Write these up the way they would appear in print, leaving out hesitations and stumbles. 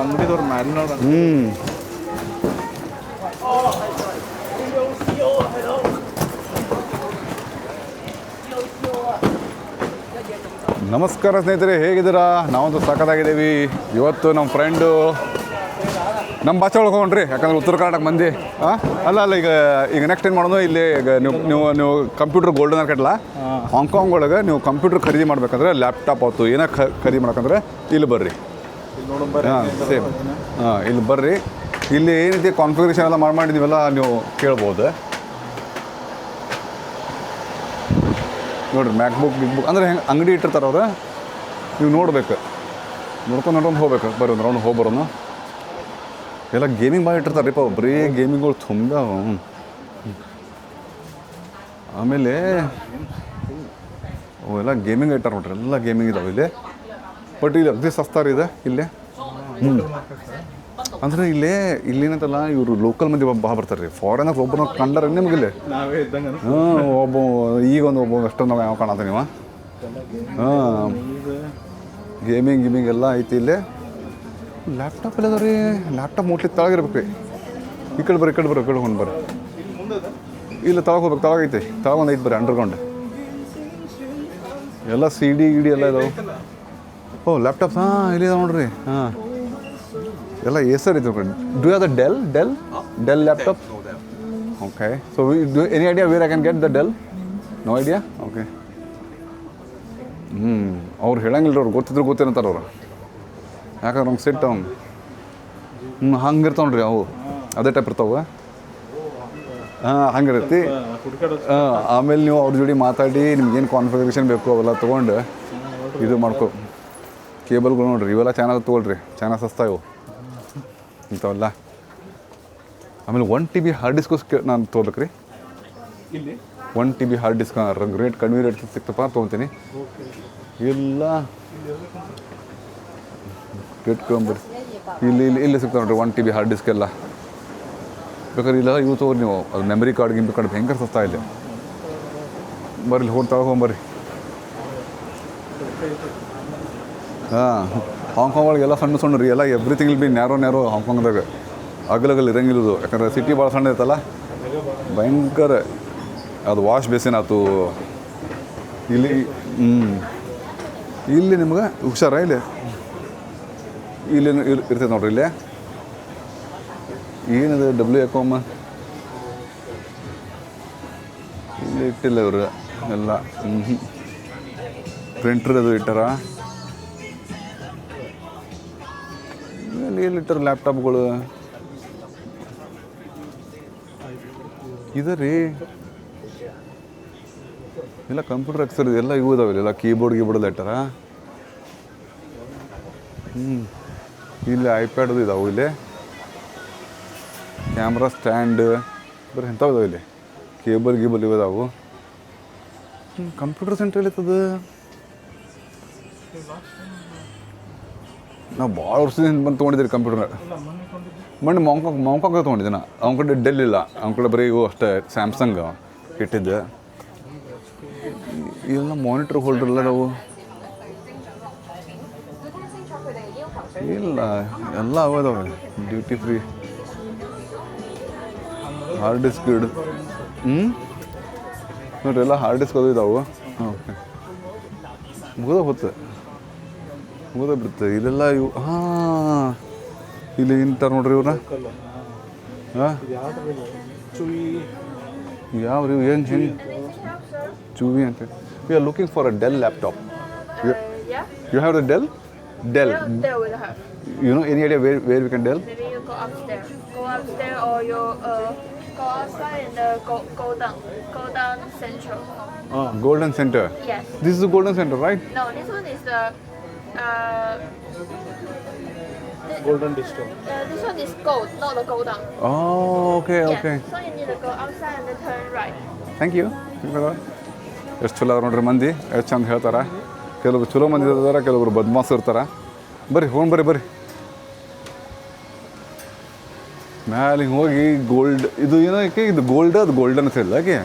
ಅಂಗಡಿದವ್ರು ಮ್ಯಾಲಿನ ನಮಸ್ಕಾರ ಸ್ನೇಹಿತರೆ, ಹೇಗಿದ್ದೀರಾ? ನಾವಂತೂ ಸಖತ್ತಾಗಿದ್ದೀವಿ. ಇವತ್ತು ನಮ್ಮ ಫ್ರೆಂಡು ನಮ್ಮ ಭಾಷೆ ಒಳಗೆ ಹೋಗ್ರಿ, ಯಾಕಂದ್ರೆ ಉತ್ತರ ಕರ್ನಾಟಕ ಮಂದಿ. ಅಲ್ಲ ಈಗ ನೆಕ್ಸ್ಟ್ ಏನು ಮಾಡೋದು, ಇಲ್ಲಿ ಈಗ ನೀವು ಕಂಪ್ಯೂಟರ್ ಗೋಲ್ಡನ್ ಮಾರ್ಕೆಟ್ಲ ಹಾಂಗ್ಕಾಂಗ್ ಒಳಗೆ ನೀವು ಕಂಪ್ಯೂಟರ್ ಖರೀದಿ ಮಾಡ್ಬೇಕಂದ್ರೆ ಲ್ಯಾಪ್ಟಾಪ್ ಆಯ್ತು ಏನೋ ಖರೀದಿ ಮಾಡ್ಬೇಕಂದ್ರೆ ಇಲ್ಲಿ ಬರ್ರಿ. ಸೇಮ್ ಇಲ್ಲಿ ಬರ್ರಿ. ಇಲ್ಲಿ ಏನೈತಿ ಕಾನ್ಫಿಗರೇಷನ್ ಎಲ್ಲ ಮಾಡಿದ್ದೀವಲ್ಲ ನೀವು ಕೇಳ್ಬೋದು. ನೋಡಿರಿ, ಮ್ಯಾಕ್ಬುಕ್ ಬುಕ್ ಅಂದರೆ ಹೆಂಗೆ ಅಂಗಡಿ ಇಟ್ಟಿರ್ತಾರೆ ಅವ್ರು, ನೀವು ನೋಡ್ಬೇಕು, ನೋಡ್ಕೊಂಡು ಹೋಗ್ಬೇಕು. ಬರ್ರಿ ಒಂದು ರೌಂಡ್ ಹೋಗ್ಬರೋನು. ಎಲ್ಲ ಗೇಮಿಂಗ್ ಭಾಳ ಇಟ್ಟಿರ್ತಾರೆ ರೀ, ಬರೀ ಗೇಮಿಂಗ್ಗಳು ತುಂಬ. ಆಮೇಲೆ ಅವೆಲ್ಲ ಗೇಮಿಂಗ್ ಇಟ್ಟಾರೆ ನೋಡ್ರಿ, ಎಲ್ಲ ಗೇಮಿಂಗ್ ಇದಾವೆ ಇಲ್ಲಿ. ಬಟ್ ಇಲ್ಲಿ ಅಗ್ದಿ ಸಸ್ತಾರ ಇದೆ ಇಲ್ಲಿ. ಅಂದರೆ ಇಲ್ಲೇನಂತಲ್ಲ, ಇವರು ಲೋಕಲ್ ಮಂದಿ ಭಾಳ ಬರ್ತಾರೆ ರೀ. ಫಾರಿನರ್ ಒಬ್ಬನ ಕಂಡರೆ ನಿಮಗಿಲ್ಲಿ ಒಬ್ಬ ಒಬ್ಬ ಅಷ್ಟೊಂದು ನಾವು ಯಾವ ಕಾಣತ್ತೆ ನೀವು. ಗೇಮಿಂಗ್ ಎಲ್ಲ ಐತಿ ಇಲ್ಲಿ. ಲ್ಯಾಪ್ಟಾಪ್ ಎಲ್ಲ ಅದಾವ ರೀ. ಲ್ಯಾಪ್ಟಾಪ್ ಮೋಟ್ಲಿ ತಳಗಿರ್ಬೇಕು ರೀ. ಈ ಕಡೆ ಹೊಂಡು ಬರ್ರಿ. ಇಲ್ಲ ತಳಗೆ ಹೋಗ್ಬೇಕು, ತಳಗೈತಿ, ತಳಗೊಂದು ಐತಿ ಬರ್ರಿ, ಅಂಡರ್ಗ್ರೌಂಡ್ ಎಲ್ಲ CD ಎಲ್ಲ ಇದಾವೆ. ಲ್ಯಾಪ್ಟಾಪ್ಸ್ ಇಲ್ಲಿ ಇದಾವೆ ನೋಡ್ರಿ. ಎಲ್ಲ ಏಸರ್ ಐತೆ. Do you have the Dell laptop? Okay, so any idea where I can get the Dell? No idea. Okay, ಅವ್ರು ಹೇಳಂಗಿಲ್ಲ ರೀ, ಅವ್ರು ಗೊತ್ತೇನಂತಾರೆ ಅವ್ರು. ಯಾಕಂದ್ರೆ ನಮ್ಗೆ ಸೆಟ್ ಹಂಗೆ ಇರ್ತಾವೆ ನೋಡ್ರಿ, ಅವು ಅದೇ ಟೈಪ್ ಇರ್ತಾವೆ. ಹಂಗಿರತ್ತಿ. ಆಮೇಲೆ ನೀವು ಅವ್ರ ಜೋಡಿ ಮಾತಾಡಿ ನಿಮ್ಗೇನು ಕಾನ್ಫಿಗರೇಷನ್ ಬೇಕು ಅವೆಲ್ಲ ತೊಗೊಂಡು ಇದು ಮಾಡ್ಕೊ. ಕೇಬಲ್ಗಳು ನೋಡ್ರಿ, ಇವೆಲ್ಲ ಚೆನ್ನಾಗಿ ತೊಗೊಳ್ರಿ, ಚೆನ್ನಾಗಿ ಸಸ್ತಾ ಇವು ಇಂಥವೆಲ್ಲ. ಆಮೇಲೆ 1 TB ಹಾರ್ಡ್ ಡಿಸ್ಕು ನಾನು ತೊಗೋಬೇಕು ರೀ. 1 TB ಹಾರ್ಡ್ ಡಿಸ್ಕ್ ರೇಟ್ ಕಡಿಮೆ ರೇಟ್ ಸಿಕ್ತಪ್ಪ ತೊಗೊತೀನಿ. ಇಲ್ಲ ರೇಟ್ ತೊಗೊಂಬರ್ರಿ. ಇಲ್ಲಿ ಸಿಗ್ತಾವೆ ನೋಡ್ರಿ 1 TB ಹಾರ್ಡ್ ಡಿಸ್ಕ್ ಎಲ್ಲ. ಬೇಕಾದ್ರೆ ಇಲ್ಲ ಇವು ತೊಗೊರಿ ನೀವು, ಅದು ಮೆಮರಿ ಕಾರ್ಡ್ ಭಯಂಕರ ಸಸ್ತಾ ಇಲ್ಲಿ. ಬರ್ರಿ ಹೋಗ್ಬರ್ರಿ. ಹಾಂಗ್ಕಾಂಗ್ ಒಳಗೆಲ್ಲ ಸಣ್ಣ ರೀ, ಎಲ್ಲ ಎವ್ರಿಥಿಂಗ್ ವಿಲ್ ಬಿ ನ್ಯಾರೋ ಹಾಂಗ್ಕಾಂಗ್ದಾಗ. ಅಗಲಗಲ್ ಇರಂಗಿಲ್ಲದು, ಯಾಕಂದ್ರೆ ಸಿಟಿ ಭಾಳ ಸಣ್ಣ ಇರ್ತಲ್ಲ, ಭಯಂಕರ. ಅದು ವಾಶ್ ಬೇಸಿನ್ ಆಯ್ತು ಇಲ್ಲಿ ನಿಮ್ಗೆ ಹುಷಾರ. ಇಲ್ಲಿ ಇರ್ತೈತೆ ನೋಡ್ರಿ. ಇಲ್ಲೇ ಏನಿದೆ WCOM ಇಲ್ಲಿ ಇಟ್ಟಿಲ್ಲ ಇವರು ಎಲ್ಲ. ಪ್ರಿಂಟ್ರ್ ಅದು ಇಟ್ಟಾರ. ಎಲ್ಲಿಟ್ಟಾರ ಲ್ಯಾಪ್ಟಾಪ್ಗಳು ಇದೆ ರೀ. ಇಲ್ಲ ಕಂಪ್ಯೂಟರ್ ಎಕ್ಸರ್ ಎಲ್ಲ ಇವು ಇದಾವೆ, ಎಲ್ಲ ಕೀಬೋರ್ಡ್ ಇಟ್ಟಾರ. ಇಲ್ಲಿ ಐಪ್ಯಾಡ್ ಇದಾವೆ. ಇಲ್ಲಿ ಕ್ಯಾಮ್ರಾ ಸ್ಟ್ಯಾಂಡ್ ಬರೀ ಎಂಥವು ಇದಾವೆ. ಇಲ್ಲಿ ಕೇಬಲ್ ಇವು ಇದಾವೆ. ಕಂಪ್ಯೂಟರ್ ಸೆಂಟ್ರ್ ಎಲ್ಲಿತ್ತದ? ನಾವು ಭಾಳ ವರ್ಷದಿಂದ ಬಂದು ತೊಗೊಂಡಿದ್ದೀರಿ ಕಂಪ್ಯೂಟರ್. ಮೊನ್ನೆ ಮಾಂಕಾಂಗ್ ತೊಗೊಂಡಿದ್ದೆ ನಾ. ಅವ್ನ ಕಡೆ ಡೆಲ್ ಇಲ್ಲ, ಅವ್ನ ಕಡೆ ಬರೀ ಇವು ಅಷ್ಟೇ ಸ್ಯಾಮ್ಸಂಗ್ ಇಟ್ಟಿದ್ದೆ. ಇವೆಲ್ಲ ಮಾನಿಟ್ರ್ ಹೋಲ್ಡರ್ ಎಲ್ಲ ನಾವು ಇಲ್ಲ ಎಲ್ಲ ಅದಾವೆ. ಡ್ಯೂಟಿ ಫ್ರೀ ಹಾರ್ಡ್ ಡಿಸ್ಕ್ ನೋಡ್ರಿ, ಎಲ್ಲ ಹಾರ್ಡ್ ಡಿಸ್ಕ್ ಅದು ಇದಾವೆ. ಓಕೆ, ಮುಗಿದ ಬಿಡುತ್ತೆ ಇದೆಲ್ಲ. ಇವು ಇಲ್ಲಿ ಇಂಟಾರ ನೋಡ್ರಿ ಇವ್ರ. ಯಾವ ರೀ ಹೆಂಗೆ ಚೂವಿ ಅಂತ. We are looking for a Dell laptop. You have the Dell? You know any idea where we can Dell? Maybe you go upstairs. Go upstairs or you go outside and go down central. Golden Center. Yes. This is the Golden Center, right? No, this one is the golden ಡಿಸ್ಟೋ. this one is gold, not the gold down. Oh, okay. So you need to go outside and then turn right. Thank you. ಎಷ್ಟು ಚಲೋ ಅವ್ರು ನೋಡ್ರಿ ಮಂದಿ, ಎಷ್ಟು ಚಂದ ಹೇಳ್ತಾರೆ. ಕೆಲವರು ಚಲೋ ಮಂದಿ ಇರ್ತಾರೆ, ಕೆಲವರು ಬದ್ಮಾಸ್ ಇರ್ತಾರೆ. ಬರ್ರಿ ಮ್ಯಾಲೆ ಹೋಗಿ ಗೋಲ್ಡ್ ಇದು ಏನೋ ಇದು ಗೋಲ್ಡ್, ಅದು ಗೋಲ್ಡನ್ ಅಂತ ಹೇಳಿಲ್ಲ ಆಕೆ.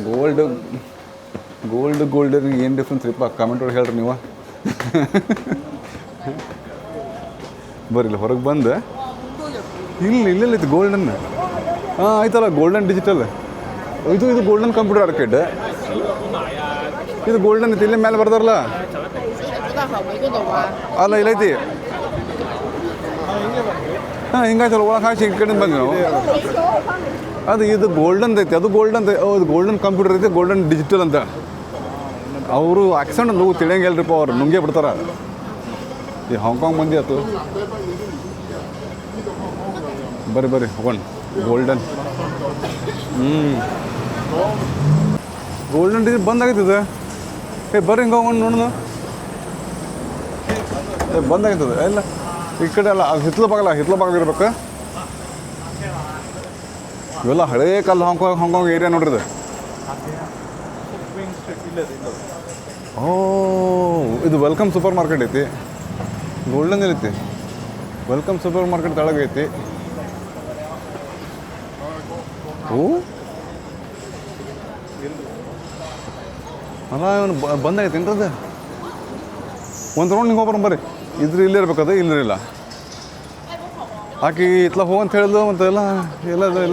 ಗೋಲ್ಡ್ ಏನು ಡಿಫ್ರೆನ್ಸ್ ರೀಪ್ಪ? ಕಮೆಂಟ್ ಒಳಗೆ ಹೇಳ್ರಿ ನೀವು. ಬರ್ರಿ ಇಲ್ಲಿ ಹೊರಗೆ ಬಂದು ಇಲ್ಲ ಇತ್ತು ಗೋಲ್ಡನ್. ಹಾಂ ಆಯ್ತಲ್ಲ, ಗೋಲ್ಡನ್ ಡಿಜಿಟಲ್. ಇದು ಗೋಲ್ಡನ್ ಕಂಪ್ಯೂಟರ್ ಆರ್ಕೇಡ್. ಇದು ಗೋಲ್ಡನ್ ಐತಿ, ಇಲ್ಲೇ ಮೇಲೆ ಬರ್ದಾರಲ್ಲ. ಅಲ್ಲ ಇಲ್ಲೈತಿ. ಹಾಂ ಹಿಂಗಾಯ್ತಲ್ಲ, ಒಳಗೆ ಹಾಕಿ ಈ ಕಡೆ ಬಂದ್ವಿ ನಾವು. ಇದು ಗೋಲ್ಡನ್ ಐತಿ, ಅದು ಗೋಲ್ಡನ್ ಇದು ಗೋಲ್ಡನ್ ಕಂಪ್ಯೂಟರ್ ಐತಿ, ಗೋಲ್ಡನ್ ಡಿಜಿಟಲ್ ಅಂತ. ಅವರು ಆಕ್ಸೆಂಟ್ ನೀವು ತಿಳಿಯಂಗಿಲ್ರಿಪ್ಪ, ಅವ್ರು ನುಂಗೇ ಬಿಡ್ತಾರ. ಈ ಹಾಂಗ್ಕಾಂಗ್ ಮಂದಿ ಆಯ್ತು. ಬರ್ರಿ ಹೋಗೋಣ. ಗೋಲ್ಡನ್ ಗೋಲ್ಡನ್ ಡಿಜಿಟಲ್ ಬಂದಾಗೈತದ. ಬರ್ರಿ ಹಿಂಗೆ ಹೋಗೋಣ ನೋಡೋಣ. ಬಂದಾಗೈತದ ಇಲ್ಲ ಈ ಕಡೆ ಅಲ್ಲ, ಅದು ಹಿತ್ಲ ಭಾಗ ಇರ್ಬೇಕು. ಇವೆಲ್ಲ ಹಳೇ ಕಾಲ ಹಾಂಗ್ಕಾಂಗ್ ಏರಿಯಾ ನೋಡ್ರಿ ಇದು. ಓ ಇದು ವೆಲ್ಕಮ್ ಸೂಪರ್ ಮಾರ್ಕೆಟ್ ಐತಿ. ಗೋಲ್ಡನ್ ಐತಿ, ವೆಲ್ಕಮ್ ಸೂಪರ್ ಮಾರ್ಕೆಟ್ ಕೆಳಗೆ ಐತಿ. ಓ ಅಲ್ಲ ಇವನು ಬಂದಾಗೈತಿ ಏನ್ರದ. ಒಂದು ರೌಂಡ್ ನಿಂಗೆ ಹೋಗ್ಬರ ಬರ್ರಿ. ಇಲ್ಲೇ ಇರ್ಬೇಕದು, ಇಲ್ಲರಿಲ್ಲ ಆಕಿ ಇತ್ಲ ಹೋಗಂತ ಹೇಳಿದ್ಲು. ಮತ್ತು ಎಲ್ಲ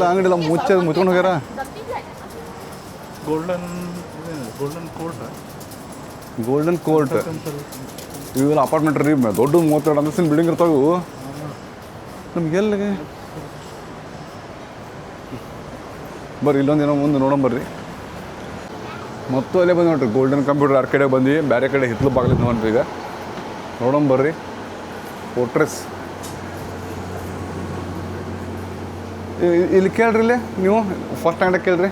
ಅಂಗಡಿ ಎಲ್ಲ ಮುಚ್ಕೊಂಡು ಹೋಗ್ಯಾರ. ಗೋಲ್ಡನ್ ಕೋರ್ಟ್ ಇವೆಲ್ಲ ಅಪಾರ್ಟ್ಮೆಂಟ್ ರೀ, ದೊಡ್ಡ 32 ಅಂತಸ್ತಿನ ಬಿಲ್ಡಿಂಗ್ ಇರ್ತಾವೆ ಇವು. ನಮ್ಗೆ ಎಲ್ಲಿಗೆ ಬರ್ರಿ, ಇಲ್ಲೊಂದು ಏನೋ ಮುಂದೆ ನೋಡೋಣ. ಮತ್ತು ಅಲ್ಲೇ ಬಂದು ನೋಡ್ರಿ, ಗೋಲ್ಡನ್ ಕಂಪ್ಯೂಟರ್ ಆರ್ಕೇಡೆ ಬಂದು ಬೇರೆ ಕಡೆ ಹಿತ್ಲು ಬಾಗ್ಲಿದ್ದು ನೋಡ್ರಿ. ಈಗ ನೋಡೋಣ ಬರ್ರಿ. ಫೋರ್ಟ್ರೆಸ್ ಇಲ್ಲಿ ಕೇಳ್ರಿ, ಇಲ್ಲಿ ನೀವು ಫಸ್ಟ್ ಸ್ಟ್ಯಾಂಡಾಗ ಕೇಳ್ರಿ.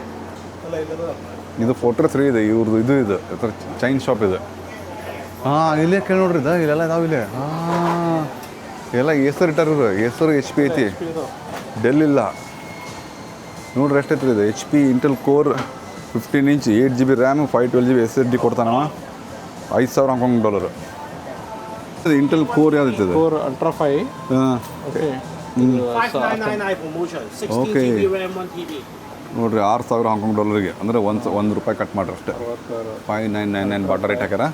ಇದು ಫೋರ್ಟ್ರೆಸ್ ರೀ, ಇದು ಇದು ಚೈನ್ ಶಾಪ್ ಇದು. ಹಾಂ ಇಲ್ಲೇ ಕೇಳಿ ನೋಡ್ರಿ, ಇಲ್ಲೆಲ್ಲ ಇದಾವೆ ಇಲ್ಲೇ. ಹಾಂ ಎಲ್ಲ ಹೆಸರು ಇಟ್ಟಾರ ಇವರು. ಹೆಸರು HP ಐತಿ, ಡೆಲ್ ಇಲ್ಲ ನೋಡ್ರಿ. ಎಷ್ಟೈತಿ ಇದು HP Intel core 15 inch 8 GB RAM 512 GB SSD ಕೊಡ್ತಾನವ. $5,000 ಹಾಂಗ್ಕಾಂಗ್ ಡಾಲರ್. ಇಂಟೆಲ್ ಕೋರ್ ಯಾವ್ದೈತೆ ಅದು? Core ultra 5. ಹಾಂ okay. 5999 promotion, 16 Okay. GB RAM 1 TB. ನೋಡ್ರಿ, $6,000 ಹಾಂಗ್ಕಾಂಗ್ ಡಾಲರ್ಗೆ, ಅಂದರೆ $1 ಕಟ್ ಮಾಡ್ರಿ ಅಷ್ಟೇ. 5999 ಬಾಟ ರೇಟ್ ಹಾಕ್ಯಾರ.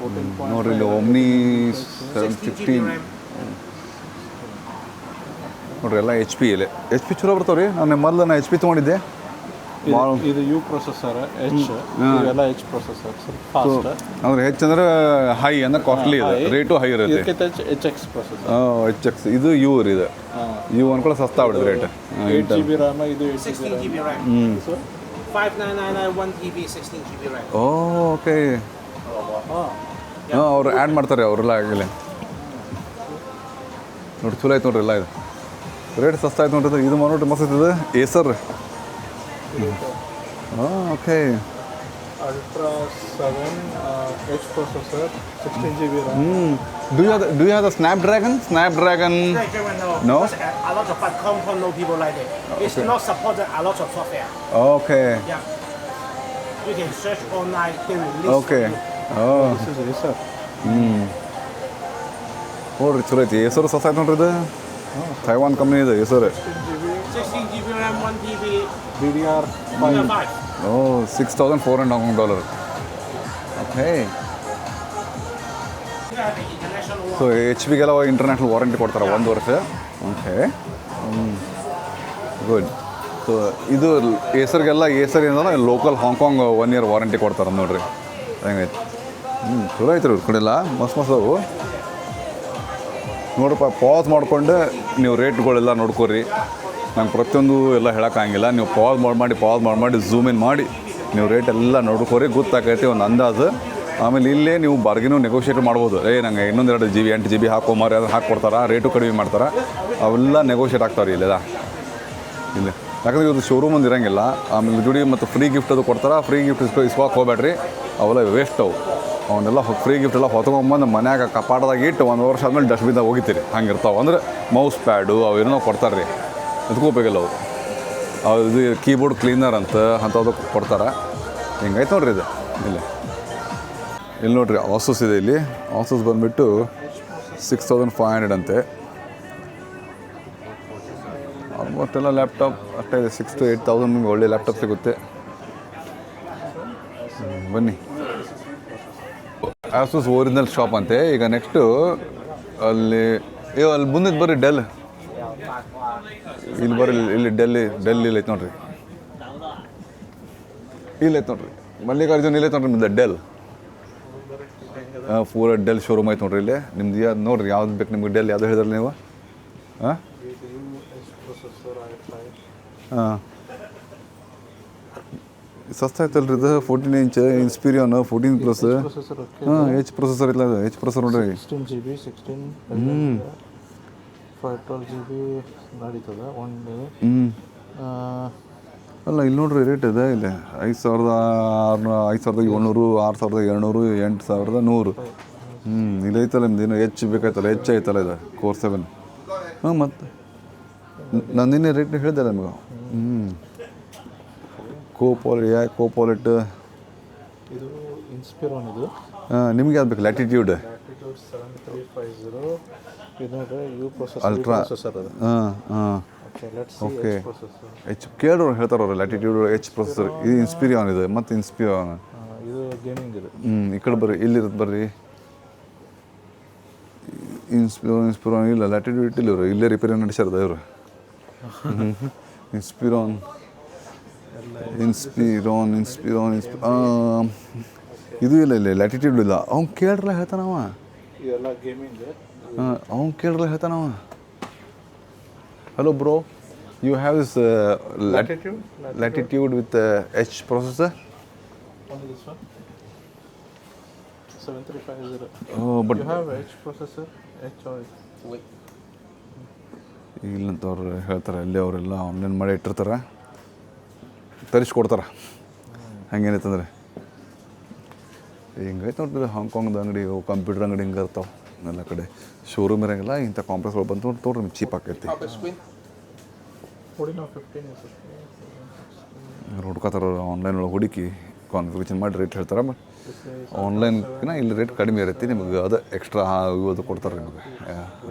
14. ನೋಡ್ರಿ ಇಲ್ಲಿ ಒಮ್ನಿ 716 ನೋಡ್ರಿ, ಎಲ್ಲ HP ಇಲ್ಲಿ. HP ಚಲೋ ಬರ್ತಾವೆ ರೀ. ನಾನು HP ತೊಗೊಂಡಿದ್ದೆ. ಇದು U ಪ್ರೊಸೆಸರ್, ಇವೆಲ್ಲ H ಪ್ರೊಸೆಸರ್, ಫಾಸ್ಟ್. ಅಂದ್ರೆ ಹೆಚ್ಚಂದ್ರೆ ಹೈ ಅಂದ್ರೆ ಕಾಸ್ಟ್ಲಿ ಇದೆ, ರೇಟು ಹೈ ಇರುತ್ತೆ. HX processor. HX ಇದು U ರೀ. ಇದು U ಅನ್ಕೊಳ್ಳೋ ಸಸ್ತಾ ಆಗ್ಬಿಡುತ್ತೆ ರೇಟ್. 8 GB RAM, ಇದು 16 GB RAM. 5999 1 TB 16 GB RAM. Okay. ಹಾಂ ಅವ್ರು ಆ್ಯಡ್ ಮಾಡ್ತಾರೆ ಅವರೆಲ್ಲ ಆಗಲೇ. ನೋಡಿ ಚಲೋ ಆಯ್ತು ನೋಡ್ರಿ ಎಲ್ಲ. ಇದು ರೇಟ್ ಸಸ್ತಾ ಆಯ್ತು ನೋಡ್ರಿ. ಇದು ನೋಡ್ರಿ ಮಸ್ತ್ ಇದು Acer. Okay. Ultra 7 H processor, 16 GB RAM. Do you have the Snapdragon? No. No? Because a lot of Hong no people like it. It's not supported a lot of software. Okay. Yeah. You can search online, they will list. Okay. This is Acer. ನೋಡ್ರಿ ಚಲೋ ಐತಿ. ಹೆಸರು ಸಸ್ತಾ ಆಯ್ತು ನೋಡ್ರಿ. ಇದು Taiwan company ಇದೆ ಹೆಸರು. 16 GB RAM 1 TB DDR5. $6,400 Hong Kong dollar. Okay. So HPಗೆಲ್ಲ ಇಂಟರ್ನ್ಯಾಷನಲ್ ವಾರಂಟಿ ಕೊಡ್ತಾರೆ 1 ವರ್ಷ. ಓಕೆ. ಗುಡ್. ಸೊ ಇದು ಹೆಸರಿಗೆಲ್ಲ ಏನಂದ್ರೆ ಲೋಕಲ್ ಹಾಂಗ್ಕಾಂಗ್ 1 ಇಯರ್ ವಾರಂಟಿ ಕೊಡ್ತಾರೆ ನೋಡ್ರಿ. ಹೆಂಗೈತೆ. ಚಲೋ ಐತ್ರಿ ಇವ್ರ ಕಡೆ ಎಲ್ಲ ಮಸ್ತ್ ಅವು ನೋಡ್ರಪ್ಪ. ಪಾಸ್ ಮಾಡ್ಕೊಂಡು ನೀವು ರೇಟ್ಗಳೆಲ್ಲ ನೋಡ್ಕೊರಿ. ನಂಗೆ ಪ್ರತಿಯೊಂದು ಎಲ್ಲ ಹೇಳೋಕ್ಕಾಗಿಲ್ಲ. ನೀವು ಪಾಸ್ ಮಾಡಿ ಝೂಮ್ ಇನ್ ಮಾಡಿ ನೀವು ರೇಟ್ ಎಲ್ಲ ನೋಡ್ಕೊರಿ, ಗೊತ್ತಾಗೈತಿ ಒಂದು ಅಂದಾಜು. ಆಮೇಲೆ ಇಲ್ಲೇ ನೀವು ಬಾರ್ಗಿನೂ ನೆಗೋಷಿಯೇಟ್ ಮಾಡ್ಬೋದು. ನಂಗೆ ಇನ್ನೊಂದು 2 GB 8 GB ಹಾಕೋಮಾರಿ ಅದನ್ನು ಹಾಕ್ಕೊಡ್ತಾರೆ, ರೇಟು ಕಡಿಮೆ ಮಾಡ್ತಾರೆ. ಅವೆಲ್ಲ ನೆಗೋಷಿಯೇಟ್ ಆಗ್ತಾವೆ ರೀ ಇಲ್ಲೆಲ್ಲ. ಇಲ್ಲ ಯಾಕಂದ್ರೆ ಇವತ್ತು ಶೋರೂಮ್ ಒಂದು ಇರೋಂಗಿಲ್ಲ. ಆಮೇಲೆ ಜುಡಿ ಮತ್ತು ಫ್ರೀ ಗಿಫ್ಟ್ ಅದು ಕೊಡ್ತಾರೆ. ಫ್ರೀ ಗಿಫ್ಟ್ ಇಸ್ಕೋಕ್ಕೆ ಹೋಗ್ಬೇಡ್ರಿ, ಅವೆಲ್ಲ ವೇಸ್ಟ್ ಅವು. ಅವನ್ನೆಲ್ಲ ಫ್ರೀ ಗಿಫ್ಟ್ ಎಲ್ಲ ಹೊತ್ಕೊಂಬಂದು ಮನ್ಯಾಗ ಕಪಾಟದಾಗ ಇಟ್ಟು 1 ವರ್ಷ ಆದಮೇಲೆ ಡಸ್ಟ್ಬಿನ್ದಾಗ ಹೋಗಿತೀರಿ. ಹಂಗಿರ್ತಾವೆ. ಅಂದ್ರೆ ಮೌಸ್ ಪ್ಯಾಡು ಅವೇನೋ ಕೊಡ್ತಾರೆ ರೀ, ಅದಕ್ಕೂ ಉಪಯೋಗಿಲ್ಲ ಅವು. ಇದು ಕೀಬೋರ್ಡ್ ಕ್ಲೀನರ್ ಅಂಥದ್ದು ಕೊಡ್ತಾರೆ. ಹಿಂಗೈತೆ ನೋಡ್ರಿ ಇದು. ಇಲ್ಲಿ ನೋಡ್ರಿ ಆಸೂಸ್ ಇದೆ. ಇಲ್ಲಿ ಆಸೂಸ್ ಬಂದುಬಿಟ್ಟು 6500 ಅಂತೆ. ಆಲ್ಮೋಸ್ಟ್ ಎಲ್ಲ ಲ್ಯಾಪ್ಟಾಪ್ ಅಷ್ಟೇ ಇದೆ. 6,000 to 8,000 ನಿಮ್ಗೆ ಒಳ್ಳೆ ಲ್ಯಾಪ್ಟಾಪ್ ಸಿಗುತ್ತೆ. ಬನ್ನಿ. ಆಸೂಸ್ ಒರಿಜಿನಲ್ ಶಾಪ್ ಅಂತೆ. ಈಗ ನೆಕ್ಸ್ಟು ಅಲ್ಲಿ ಅಲ್ಲಿ ಮುಂದಿದ್ದು ಬರ್ರಿ ಡೆಲ್. ಇಲ್ಲಿ ಬರ್ರಿ, ಇಲ್ಲಿ ಡೆಲ್ಲಿ ಐತೆ ನೋಡ್ರಿ, ಇಲ್ಲ ಐತೆ ನೋಡ್ರಿ ಮಲ್ಲಿಕಾರ್ಜುನ್, ಇಲ್ಲ ಐತೆ ನೋಡ್ರಿ ಡೆಲ್. ಪೂರ ಡೆಲ್ ಶೋರೂಮ್ ಐತೆ ನೋಡ್ರಿ ಇಲ್ಲಿ. ನಿಮ್ದು ಯಾವ್ದು ನೋಡ್ರಿ, ಯಾವ್ದು ಬೇಕು ನಿಮ್ಗೆ ಡೆಲ್ ಯಾವ್ದು ಹೇಳಿದ್ರಲ್ಲ ನೀವು? ಹಾಂ ಹಾಂ ಸಸ್ತ ಆಯ್ತಲ್ರಿ ಇದು. 14 ಇಂಚ್ ಇನ್ಸ್ಪೀರಿಯನ್ 14+. ಹಾಂ ಎಚ್ ಪ್ರೊಸೆಸರ್ ಇಲ್ಲ, ಅದು ಎಚ್ ಪ್ರೊಸೆಸರ್ ನೋಡ್ರಿ. 16GB 16 512GB ನಡೀತದ 1 ಡೇ. ಅಲ್ಲ ಇಲ್ಲಿ ನೋಡ್ರಿ ರೇಟ್ ಇದೆ ಇಲ್ಲಿ 5,700, 6,200, 8,100. ಇಲ್ಲಿ ಐತಲ್ಲ ನಿಮ್ದು ಏನು ಎಚ್ ಬೇಕಾಯ್ತಲ್ಲ, ಎಚ್ ಐತಲ್ಲ ಇದು Core 7. ಹಾಂ ಮತ್ತು ನಾನು ನಿನ್ನೆ ರೇಟ್ ಹೇಳಿದೆ ನಿಮಗೆ. ಕೋಪಾಲಿಟ್ ಇದು ಇನ್ಸ್ಪಿರಾನ್. ಇದು ನಿಮ್ಗೆ ಯಾವ್ದು ಬೇಕು? ಲ್ಯಾಟಿಟ್ಯೂಡ್ 7350. ಇದು ನೋಡ್ರಿ ಯು ಪ್ರೊಸೆಸರ್, ಅಲ್ಟ್ರಾ. ಪ್ರೊಸೆಸರ್ ಅದು. ಹಾಂ ಓಕೆ. ಎಚ್ ಕೇಳೋರು ಹೇಳ್ತಾರವ್ರು ಲ್ಯಾಟಿಟ್ಯೂಡ್ ಎಚ್ ಪ್ರೊಸೆಸರ್. ಇದು ಇನ್ಸ್ಪಿರಿಯಾನ್ ಇದೆ, ಮತ್ತು ಇನ್ಸ್ಪಿರಾನ್. ಇದು ಗೇಮಿಂಗ್ ಇದೆ. ಈ ಕಡೆ ಬರ್ರಿ, ಇಲ್ಲಿರುತ್ತೆ ಬರ್ರಿ. ಇನ್ಸ್ಪಿರಾನ್ ಇಲ್ಲ, ಲ್ಯಾಟಿಟ್ಯೂಡ್ ಇಲ್ಲ, ಇವರು ಇಲ್ಲೇ ರಿಪೇರಿ ನಡೆಸ್ಯಾರದ ಇವರು. ಇನ್ಸ್ಪಿರಾನ್ ಇದು ಇಲ್ಲ, ಇಲ್ಲ ಲ್ಯಾಟಿಟ್ಯೂಡ್ ಇಲ್ಲ. ಅವ್ನು ಕೇಳ್ರಲ್ಲ ಹೇಳ್ತಾನವ. ಇದೆಲ್ಲ ಗೇಮಿಂಗ್. ಅವ್ನು ಕೇಳ್ರಲ್ಲ ಹೇಳ್ತಾನವ. Hello bro, you have this latitude with H processor? Only this one. 7350. But You have H processor? H or wait. ಇಲ್ಲಂತ ಅವ್ರು ಹೇಳ್ತಾರೆ, ಅಲ್ಲಿ ಅವರೆಲ್ಲ ಆನ್ಲೈನ್ ಮಾಡಿ ಇಟ್ಟಿರ್ತಾರೆ, ತರಿಸ್ಕೊಡ್ತಾರೆ. ಹಂಗೇನೈತಂದ್ರೆ ಹಿಂಗೈತೆ ನೋಡ್ರಿ ಹಾಂಗ್ಕಾಂಗ್ದು ಅಂಗಡಿ, ಕಂಪ್ಯೂಟರ್ ಅಂಗಡಿ ಹಿಂಗೆ ಇರ್ತಾವೆ ಎಲ್ಲ ಕಡೆ. ಶೋರೂಮ್ ಇರೋಂಗಿಲ್ಲ, ಇಂಥ ಕಾಂಪ್ಲೆಕ್ಸ್ಗಳು ಬಂತು ತೋಡ್ರಿ ನಿಮ್ಗೆ ಚೀಪ್ ಆಕೈತಿ. 14 or 15 is ಹುಡ್ಕೋತಾರ ಆನ್ಲೈನ್ ಒಳಗೆ ಹುಡುಕಿ ಕಾನ್ಫಿಗರೇಷನ್ ಮಾಡಿ ರೇಟ್ ಹೇಳ್ತಾರೆ. ಬಟ್ ಆನ್ಲೈನ್ಕಿನ ಇಲ್ಲಿ ರೇಟ್ ಕಡಿಮೆ ಇರುತ್ತೆ. ನಿಮಗೆ ಅದು ಎಕ್ಸ್ಟ್ರಾ ಇದು ಕೊಡ್ತಾರೆ, ನಿಮಗೆ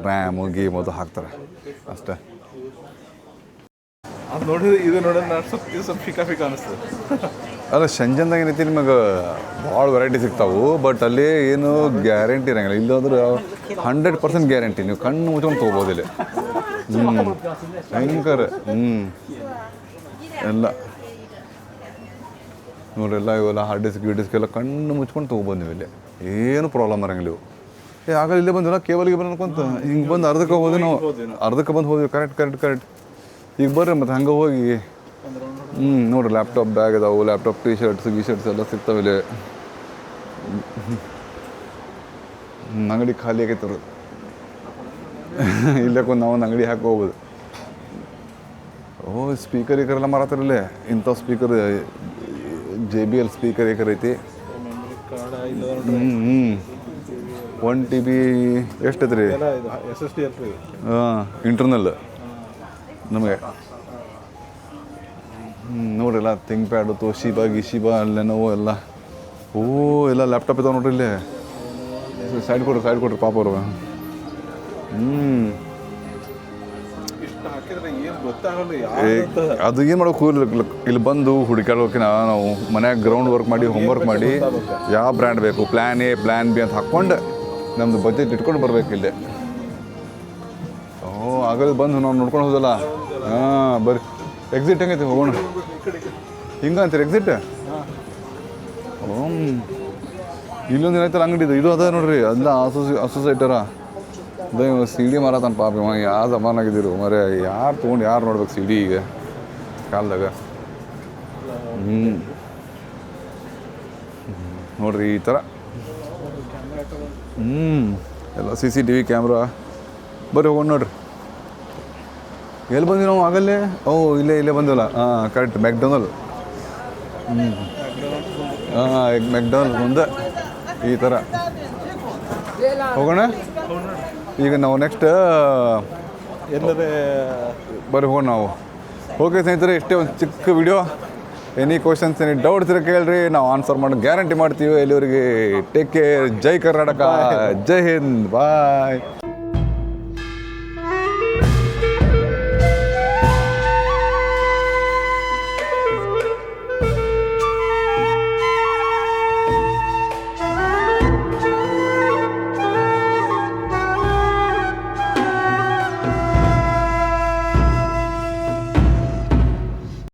ರ್ಯಾಮು ಗೇಮ್ ಅದು ಹಾಕ್ತಾರೆ ಅಷ್ಟೇ. ಅದು ನೋಡಿದ್ರೆ ಇದು ನೋಡೋದು ನಾನು ಸ್ವಲ್ಪ ಫಿಕಾ ಅನಿಸ್ತದೆ. ಅಲ್ಲ ಶಂಜನ್ದಾಗ ಏನೈತಿ ನಿಮಗೆ ಭಾಳ ವೆರೈಟಿ ಸಿಗ್ತಾವೆ, ಬಟ್ ಅಲ್ಲಿ ಏನು ಗ್ಯಾರಂಟಿ ಇರೋಂಗಿಲ್ಲ. ಇಲ್ಲಾಂದ್ರೆ 100% ಗ್ಯಾರಂಟಿ, ನೀವು ಕಣ್ಣು ಮುಚ್ಕೊಂಡು ತೊಗೋಬೋದು ಇಲ್ಲಿ. ಭಯಂಕರ. ಎಲ್ಲ ನೋಡ್ರಿ, ಎಲ್ಲ ಇವೆಲ್ಲ ಹಾರ್ಡ್ ಡಿಸ್ಕ್ ಎಲ್ಲ ಕಣ್ಣು ಮುಚ್ಕೊಂಡು ತೊಗೋಬೋದು ನೀವು ಇಲ್ಲಿ. ಏನು ಪ್ರಾಬ್ಲಮ್ ಬರೋಂಗಿಲ್ಲ ಇವು. ಆಗಲ್ಲ ಇಲ್ಲೇ ಬಂದಿಲ್ಲ, ಕೇಬಲ್ಗೆ ಬಂದು ಅನ್ಕೊಂತ ಹಿಂಗೆ ಬಂದು ಅರ್ಧಕ್ಕೆ ಹೋದ್ವಿ ನಾವು, ಅರ್ಧಕ್ಕೆ ಬಂದು ಹೋದ್ವಿ. ಕರೆಕ್ಟ್ ಈಗ ಬರ್ರಿ ಮತ್ತು ಹಂಗೆ ಹೋಗಿ. ನೋಡ್ರಿ ಲ್ಯಾಪ್ಟಾಪ್ ಬ್ಯಾಗ್ ಅದಾವು, ಲ್ಯಾಪ್ಟಾಪ್ ಟಿ ಶರ್ಟ್ಸ್ ಎಲ್ಲ ಸಿಗ್ತಾವೆ ಇಲ್ಲಿ. ಅಂಗಡಿ ಖಾಲಿ ಆಗೈತವ್ರು. ಇಲ್ಲಕ್ಕೊಂದು ನಾವೊಂದು ಅಂಗಡಿ ಹಾಕಿ ಹೋಗ್ಬೋದು. ಸ್ಪೀಕರ್ ಈಕರೆಲ್ಲ ಮಾರಾತಾರಲ್ಲೇ. ಇಂಥ ಸ್ಪೀಕರ್ JBL ಸ್ಪೀಕರ್ ಈಕರ್ ಐತಿ. 1 TB ಎಷ್ಟೈತೆ ರೀ? SSD ಅಲ್ರಿ. ಇಂಟರ್ನಲ್ ನಮಗೆ. ನೋಡ್ರಿಲ್ಲ ಥಿಂಕ್ ಪ್ಯಾಡು, ತೋಶಿಬಾ ಗಿಶಿಬಾ ಲೆನೋವೋ ಎಲ್ಲ. ಎಲ್ಲ ಲ್ಯಾಪ್ಟಾಪ್ ಇದಾವೆ ನೋಡ್ರಿ ಇಲ್ಲಿ. ಸೈಡ್ ಕೊಡ್ರಿ ಪಾಪ ಅವರು. ಇಷ್ಟು ಹಾಕಿದ್ರೆ ಏನು ಗೊತ್ತಾಗಲ್ಲ. ಅದು ಏನು ಮಾಡೋಕೆ ಇಲ್ಲಿ ಬಂದು ಹುಡುಕಾಡೋಕಿನ ನಾವು ಮನ್ಯಾಗ ಗ್ರೌಂಡ್ ವರ್ಕ್ ಮಾಡಿ, ಹೋಮ್ವರ್ಕ್ ಮಾಡಿ, ಯಾವ ಬ್ರ್ಯಾಂಡ್ ಬೇಕು, ಪ್ಲ್ಯಾನ್ A ಪ್ಲ್ಯಾನ್ B ಅಂತ ಹಾಕ್ಕೊಂಡು ನಮ್ಮದು ಬಜೆಟ್ ಇಟ್ಕೊಂಡು ಬರ್ಬೇಕು ಇಲ್ಲಿ. ಆಗಲಿ ಬಂದು ನಾವು ನೋಡ್ಕೊಂಡು ಹೋದಲ್ಲ. ಬರ್ರಿ ಎಕ್ಸಿಟ್ ಹೆಂಗೈತಿ ಹೋಗೋಣ. ಹಿಂಗಂತೀರಿ ಎಕ್ಸಿಟ್? ಇಲ್ಲೊಂದು ಏನೈತಲ್ಲ ಅಂಗಡಿ ಇದು ಅದ ನೋಡ್ರಿ, ಅದೆಲ್ಲ ಅಸೋಸಿಯೇಟರ ಅದೇ CD ಮಾರಾತನ ಪಾಪ. ಯಾವ ಜಮಾನಾಗಿದ್ದೀರು ಮರೆ, ಯಾರು ತೊಗೊಂಡು ಯಾರು ನೋಡ್ಬೇಕು CD ಈಗ ಕಾಲದಾಗ. ನೋಡ್ರಿ ಈ ಥರ ಎಲ್ಲ CCTV ಕ್ಯಾಮ್ರಾ. ಬರ್ರಿ ಹೋಗೋಣ ನೋಡ್ರಿ. ಎಲ್ಲಿ ಬಂದ್ವಿ ನಾವು ಆಗಲ್ಲೇ? ಇಲ್ಲೇ ಬಂದಿವಲ್ಲ. ಕರೆಕ್ಟ್ ಮ್ಯಾಕ್ಡೊನಲ್. ಮ್ಯಾಕ್ಡೊನಲ್ ಮುಂದೆ ಈ ಥರ ಹೋಗೋಣ. ಈಗ ನಾವು ನೆಕ್ಸ್ಟ್ ಎಲ್ಲರೇ ಬರ್ರಿ ಹೋಗೋಣ ನಾವು. ಓಕೆ ಸ್ನೇಹಿತರೆ, ಇಷ್ಟೇ ಒಂದು ಚಿಕ್ಕ video. Any questions, any doubts ಇರೋ ಕೇಳ್ರಿ, ನಾವು ಆನ್ಸರ್ ಮಾಡಿ ಗ್ಯಾರಂಟಿ ಮಾಡ್ತೀವಿ. ಎಲ್ಲಿವರೆಗೆ ಟೇಕ್ ಕೇರ್. ಜೈ ಕರ್ನಾಟಕ, ಜೈ ಹಿಂದ್, ಬಾಯ್.